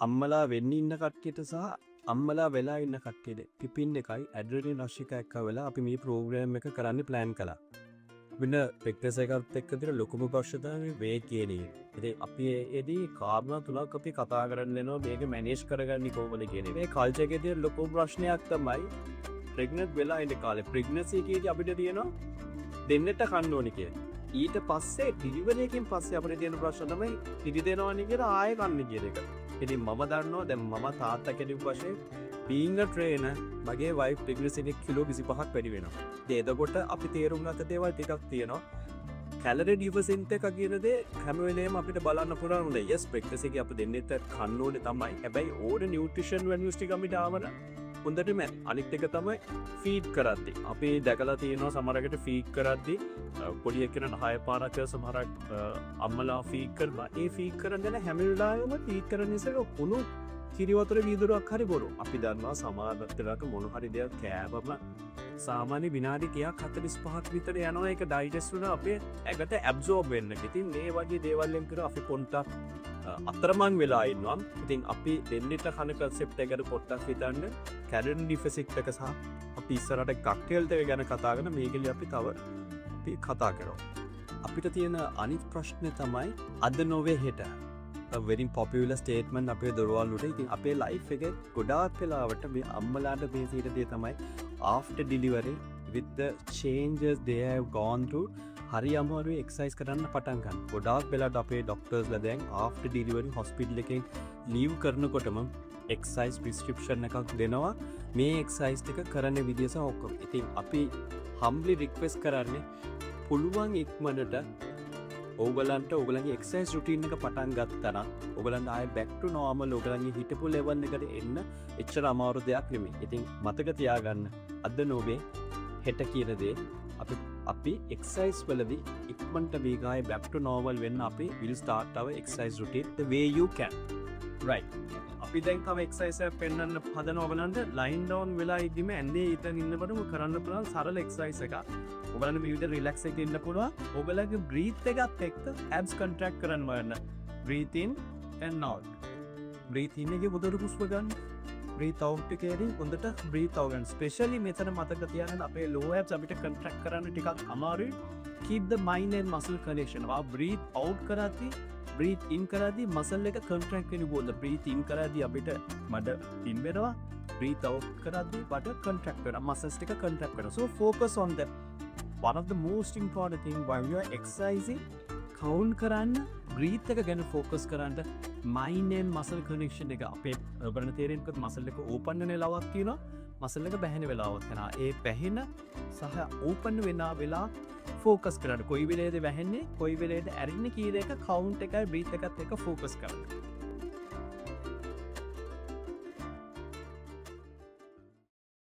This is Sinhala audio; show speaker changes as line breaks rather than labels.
අම්මලා වෙන්න ඉන්න කට්ටියට සහ අම්මලා වෙලා ඉන්න කට්ටියට පිපින් එකයි ඇඩ්‍රිනලින් රෂ් එක එක්ක වෙලා අපි මේ ප්‍රෝග්‍රෑම් එක කරන්න ප්ලෑන් කළා. වෙන ප්‍රෙග්නන්සි එකත් එක්ක තියෙන ලොකුම ප්‍රශ්න තමයි වේට් ගේන් එක. ඉතින් අපි එදී කාරණා තුනක් අපි කතා කරන්න යනවා මේක මැනේජ් කරගන්නේ කොහොමද කියන එක. මේ කල්චර් එකේ තියෙන ලොකුම ප්‍රශ්නයක් තමයි ප්‍රෙග්නන්ට් වෙලා ඉන්න කාලේ ප්‍රෙග්නන්සි එකේදී අපිට තියෙනවා දෙන්නට කන්න ඕනේ කියලා. ඊට පස්සේ ඩිලිවරි එකකින් පස්සේ අපිට තියෙන ප්‍රශ්න තමයි පිටි දෙනවනේ කියලා ආයෙ කන්නේ කියන එක. ඉතින් මම දන්නවා දැන් මම තාත්තා කෙනෙක් වශයෙන් being a trainer මගේ wife pregnancy එකේ කිලෝ 25ක් වැඩි වෙනවා. ඉතින් එතකොට අපි තේරුම් ගත්ත දේවල් ටිකක් තියෙනවා. calorie deficit එක කියන දේ හැම වෙලේම අපිට බලන්න පුළුවන් නේද? yes pregnancy එකේ අපි දෙන්නෙත් කන්න ඕනේ තමයි. හැබැයි ඕනේ nutrition values ටික අපිට ආවන හොඳටම අනිත් එක තමයි ෆීඩ් කරද්දි. අපි දැකලා තියෙනවා සමහරකට ෆීඩ් කරද්දි පොඩි එකනට 6 පාරක් සමහරක් අම්මලා ෆීඩ් කරනවා. ඒ ෆීඩ් කරන හැම වෙලාවෙම ෆීඩ් කරන නිසා කුණු කිරි වතුර වීදුරුවක් හරි බොරු. අපි දන්නවා සමහරවිට මොන හරි දෙයක් කෑවම සාමාන්‍ය විනාඩි 45ක් විතර යනවා ඒක ඩයිජෙස්ට් වෙන අපේ ඇඟට ඇබ්සෝබ් වෙන්න. ඉතින් මේ වගේ දේවල් වලින් කර අපි පොන්ටක් අතරමං වෙලා ඉන්නවා. ඉතින් අපි දෙන්නෙට කන කන්සෙප්ට් එකට පොඩ්ඩක් හිතන්න කැලරි ඩිෆිසිට් එක සහ අපි ඉස්සරහට කක්ටේල් එක ගැන කතා කරන මේකෙලි අපි තව අපි කතා කරමු. අපිට තියෙන අනිත් ප්‍රශ්නේ තමයි අද නොවේ හෙට. a very popular statement අපේ දොරවල් උඩ. ඉතින් අපේ life එකේ ගොඩාක් වෙලාවට මේ අම්මලාට මේ සීට දේ තමයි after delivery with the changes they have gone through හරි අමාරුයි එක්සයිස් කරන්න පටන් ගන්න. ගොඩාක් වෙලාවට අපේ ડોක්ටර්ස්ලා දැන් after delivery hospital එකෙන් ලීව් කරනකොටම එක්සයිස් prescription එකක් දෙනවා. මේ එක්සයිස් ටික කරන විදිය සහ ඔක්කොම. ඉතින් අපි humbly request කරන්නේ පුළුවන් ඉක්මනට ඕගලන්ට ඕගලන්ගේ එක්සයිස් රුටීන් එක පටන් ගත්තා නම් ඕගලන්ට ආයෙ back to normal ඕගලන්ගේ හිටපු level එකට එන්න එච්චර අමාරු දෙයක් නෙමෙයි. ඉතින් මතක තියාගන්න අද නොවේ හෙට කියන දේ අපි එක්සයිස් වලදී ඉක්මනට මේකයි back to normal වෙන්න අපි will start our exercise routine the way you can. right. අපි දැන් තව එක්සයිස් එකක් පෙන්වන්න හදන ඕගලන්ට ලයින් ඩවුන් වෙලා ඉදීම ඇඳේ ඉතින් ඉන්නකොටම කරන්න පුළුවන් සරල එක්සයිස් එකක්. ඔයගලන්ට මේ විදිහට රිලැක්ස් එකේ ඉන්න පුළුවන්. ඔයගලගේ බ්‍රීත් එකත් එක්ක abs contract කරන්න බලන්න. breathe in and out. breathe in එකේ උදර හුස්ම ගන්න. breathe out එකේදී හොඳට breathe out ගන්න. especially මෙතන මතක තියාගන්න අපේ low abs අපිට contract කරන්න ටිකක් අමාරුයි. keep the mind and muscle connection. breathe out කරද්දී breathe in කරද්දී muscle එක contract වෙන්න ඕන. breathe in කරද්දී අපිට මඩ පින් වෙනවා. breathe out කරද්දී බඩ contract වෙනවා. muscles ටික contract වෙනවා. so focus on that. one of the most important thing while you are exercising count කරන්න breathe එක ගැන focus කරන්න mind and muscle connection එක අපේ ඔබරන තේරෙන්නකොත් muscle එක open වෙන වෙලාවක් තියෙනවා muscle එක බැහැෙන වෙලාවක් කරනවා ඒ බැහැෙන සහ open වෙන වෙලා focus කරන්න කොයි වෙලේද වැහෙන්නේ කොයි වෙලේද ඇරෙන්නේ කී දෙක count එකයි breathe එකත් එක්ක focus කරන්න